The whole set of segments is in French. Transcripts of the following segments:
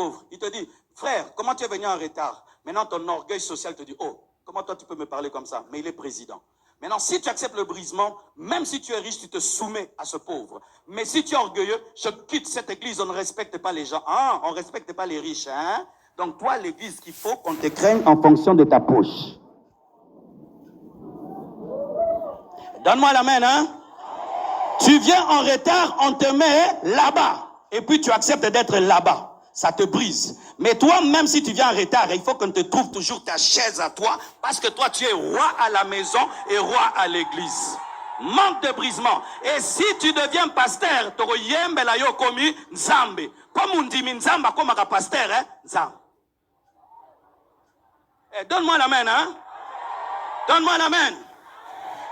pauvre. Il te dit, frère, comment tu es venu en retard? Maintenant, ton orgueil social te dit, oh, comment toi tu peux me parler comme ça? Mais il est président. Maintenant, si tu acceptes le brisement, même si tu es riche, tu te soumets à ce pauvre. Mais si tu es orgueilleux, je quitte cette église, on ne respecte pas les gens. Ah, on ne respecte pas les riches. Hein? Donc toi, l'église qu'il faut qu'on te craigne en fonction de ta poche. Donne-moi la main, hein? Tu viens en retard, on te met là-bas. Et puis tu acceptes d'être là-bas. Ça te brise. Mais toi, même si tu viens en retard, il faut qu'on te trouve toujours ta chaise à toi, parce que toi, tu es roi à la maison et roi à l'église. Manque de brisement. Et si tu deviens pasteur, tu vas yo komi nzambe. Comme on dit nzamba comme un pasteur, hein? Nzambe. Donne-moi la main, hein? Donne-moi la main.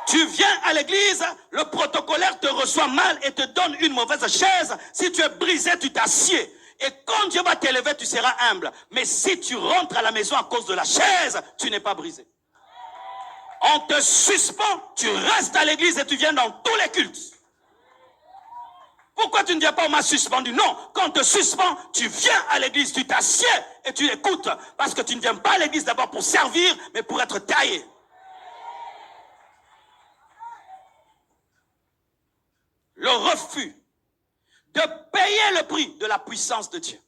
Tu viens à l'église, le protocolaire te reçoit mal et te donne une mauvaise chaise. Si tu es brisé, tu t'assieds. Et quand Dieu va t'élever, tu seras humble. Mais si tu rentres à la maison à cause de la chaise, tu n'es pas brisé. On te suspend, tu restes à l'église et tu viens dans tous les cultes. Pourquoi tu ne viens pas, on m'a suspendu? Non, quand on te suspend, tu viens à l'église, tu t'assieds et tu écoutes. Parce que tu ne viens pas à l'église d'abord pour servir, mais pour être taillé. Le refus de payer le prix de la puissance de Dieu.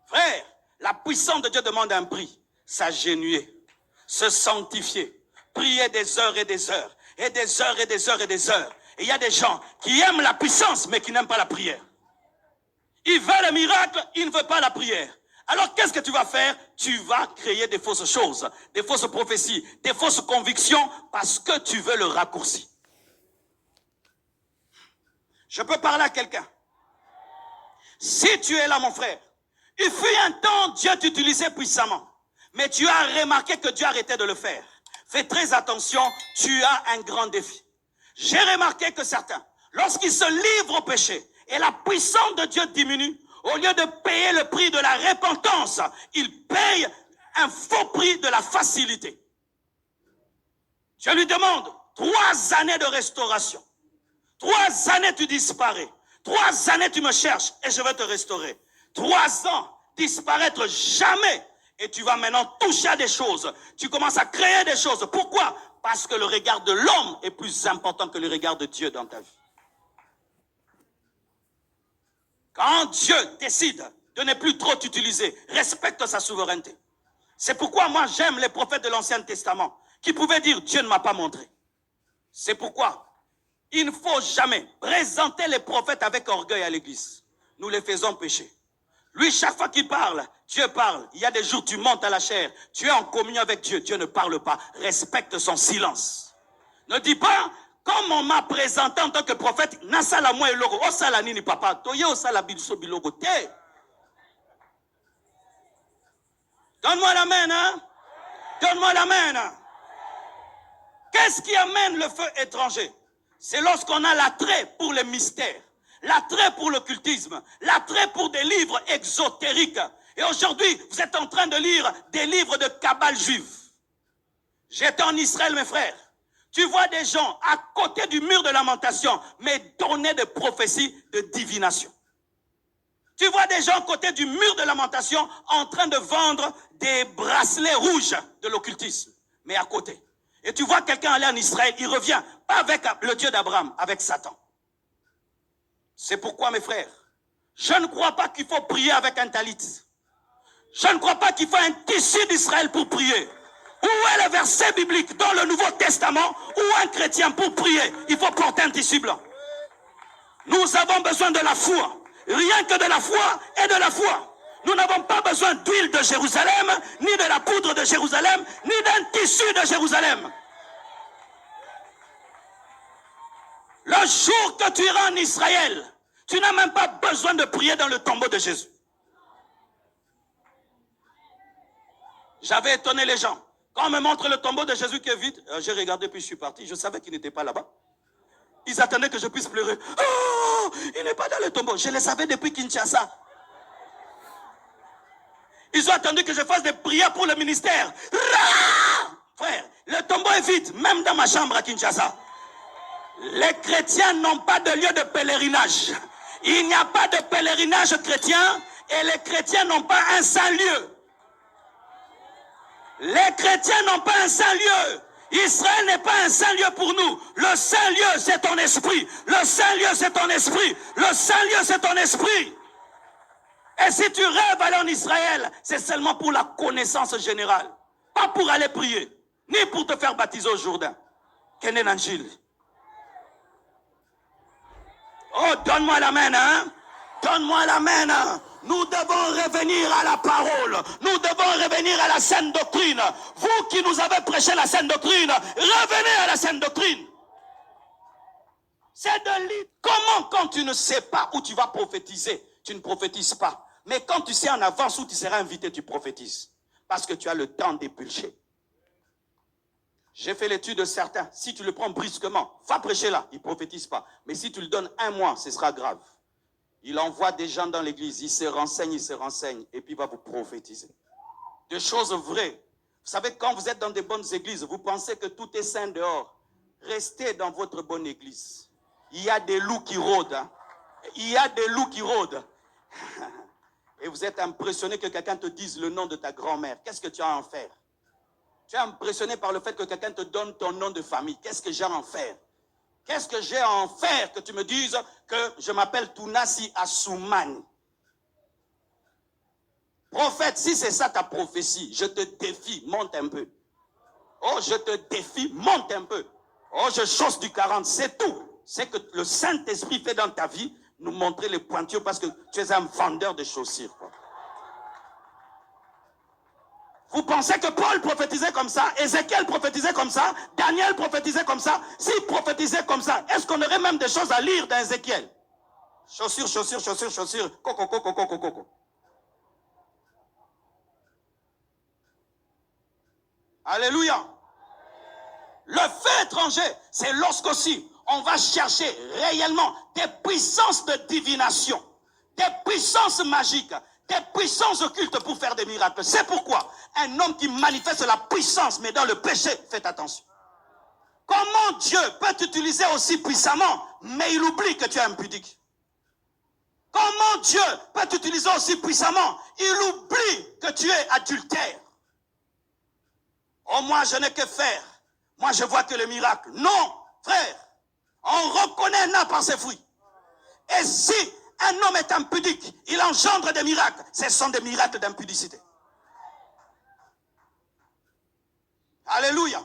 Frère, la puissance de Dieu demande un prix. S'agenouiller, se sanctifier, prier des heures et des heures, et des heures et des heures et des heures. Et il y a des gens qui aiment la puissance, mais qui n'aiment pas la prière. Ils veulent le miracle, ils ne veulent pas la prière. Alors qu'est-ce que tu vas faire? Tu vas créer des fausses choses, des fausses prophéties, des fausses convictions, parce que tu veux le raccourci. Je peux parler à quelqu'un. Si tu es là, mon frère, il fut un temps, Dieu t'utilisait puissamment. Mais tu as remarqué que Dieu arrêtait de le faire. Fais très attention, tu as un grand défi. J'ai remarqué que certains, lorsqu'ils se livrent au péché et la puissance de Dieu diminue, au lieu de payer le prix de la repentance, ils payent un faux prix de la facilité. Je lui demande 3 années de restauration. 3 années, tu disparais. 3 années, tu me cherches et je vais te restaurer. 3 ans, disparaître jamais. Et tu vas maintenant toucher à des choses. Tu commences à créer des choses. Pourquoi? Parce que le regard de l'homme est plus important que le regard de Dieu dans ta vie. Quand Dieu décide de ne plus trop t'utiliser, respecte sa souveraineté. C'est pourquoi moi j'aime les prophètes de l'Ancien Testament qui pouvaient dire Dieu ne m'a pas montré. C'est pourquoi il ne faut jamais présenter les prophètes avec orgueil à l'église. Nous les faisons pécher. Lui, chaque fois qu'il parle, Dieu parle. Il y a des jours où tu montes à la chair. Tu es en communion avec Dieu. Dieu ne parle pas. Respecte son silence. Ne dis pas, comme on m'a présenté en tant que prophète, Nasala moi et logo, Osala nini papa, Toye Osala bilso bilogo te. Donne-moi la main, hein? Donne-moi la main, hein? Qu'est-ce qui amène le feu étranger? C'est lorsqu'on a l'attrait pour les mystères, l'attrait pour l'occultisme, l'attrait pour des livres exotériques. Et aujourd'hui, vous êtes en train de lire des livres de cabale juive. J'étais en Israël, mes frères. Tu vois des gens à côté du mur de lamentation, mais donner des prophéties de divination. Tu vois des gens à côté du mur de lamentation en train de vendre des bracelets rouges de l'occultisme, mais à côté. Et tu vois quelqu'un aller en Israël, il revient, pas avec le Dieu d'Abraham, avec Satan. C'est pourquoi, mes frères, je ne crois pas qu'il faut prier avec un talit. Je ne crois pas qu'il faut un tissu d'Israël pour prier. Où est le verset biblique dans le Nouveau Testament où un chrétien, pour prier, il faut porter un tissu blanc? Nous avons besoin de la foi. Rien que de la foi et de la foi. Nous n'avons pas besoin d'huile de Jérusalem, ni de la poudre de Jérusalem, ni d'un tissu de Jérusalem. Le jour que tu iras en Israël, tu n'as même pas besoin de prier dans le tombeau de Jésus. J'avais étonné les gens. Quand on me montre le tombeau de Jésus qui est vide, j'ai regardé puis je suis parti. Je savais qu'il n'était pas là-bas. Ils attendaient que je puisse pleurer. Oh, il n'est pas dans le tombeau. Je le savais depuis Kinshasa. Ils ont attendu que je fasse des prières pour le ministère. Frère, le tombeau est vide, même dans ma chambre à Kinshasa. Les chrétiens n'ont pas de lieu de pèlerinage. Il n'y a pas de pèlerinage chrétien. Et les chrétiens n'ont pas un saint lieu. Les chrétiens n'ont pas un saint lieu. Israël n'est pas un saint lieu pour nous. Le saint lieu, c'est ton esprit. Le saint lieu, c'est ton esprit. Le saint lieu, c'est ton esprit. Et si tu rêves aller en Israël, c'est seulement pour la connaissance générale. Pas pour aller prier, ni pour te faire baptiser au Jourdain. Kenen Angile. Oh, donne-moi l'amen, hein? Donne-moi l'amen. Nous devons revenir à la parole. Nous devons revenir à la saine doctrine. Vous qui nous avez prêché la saine doctrine, revenez à la saine doctrine. C'est de lire. Comment, quand tu ne sais pas où tu vas prophétiser, tu ne prophétises pas. Mais quand tu sais en avance où tu seras invité, tu prophétises. Parce que tu as le temps d'épulcher. J'ai fait l'étude de certains. Si tu le prends brusquement, va prêcher là, il ne prophétise pas. Mais si tu lui donnes un mois, ce sera grave. Il envoie des gens dans l'église, il se renseigne, et puis il va vous prophétiser. Des choses vraies. Vous savez, quand vous êtes dans des bonnes églises, vous pensez que tout est sain dehors. Restez dans votre bonne église. Il y a des loups qui rôdent. Hein. Il y a des loups qui rôdent. Et vous êtes impressionné que quelqu'un te dise le nom de ta grand-mère. Qu'est-ce que tu as à en faire? Tu es impressionné par le fait que quelqu'un te donne ton nom de famille. Qu'est-ce que j'ai à en faire? Qu'est-ce que j'ai à en faire que tu me dises que je m'appelle Tounasi Assoumani? Prophète, si c'est ça ta prophétie, je te défie, monte un peu. Oh, je te défie, monte un peu. Oh, je chausse du 40, c'est tout. C'est que le Saint-Esprit fait dans ta vie nous montrer les pointures parce que tu es un vendeur de chaussures. Quoi. Vous pensez que Paul prophétisait comme ça, Ézéchiel prophétisait comme ça, Daniel prophétisait comme ça? S'il prophétisait comme ça, est-ce qu'on aurait même des choses à lire dans Ézéchiel? Chaussures, chaussures, chaussures, chaussures, coco, coco, coco, coco. Alléluia. Le fait étranger, c'est lorsqu'aussi on va chercher réellement des puissances de divination, des puissances magiques, des puissances occultes pour faire des miracles. C'est pourquoi un homme qui manifeste la puissance, mais dans le péché, faites attention. Comment Dieu peut t'utiliser aussi puissamment, mais il oublie que tu es impudique? Comment Dieu peut t'utiliser aussi puissamment, il oublie que tu es adultère? Oh, moi, je n'ai que faire. Moi, je vois que le miracle. Non, frère. On reconnaît un arbre par ses fruits. Et si un homme est impudique, il engendre des miracles. Ce sont des miracles d'impudicité. Alléluia.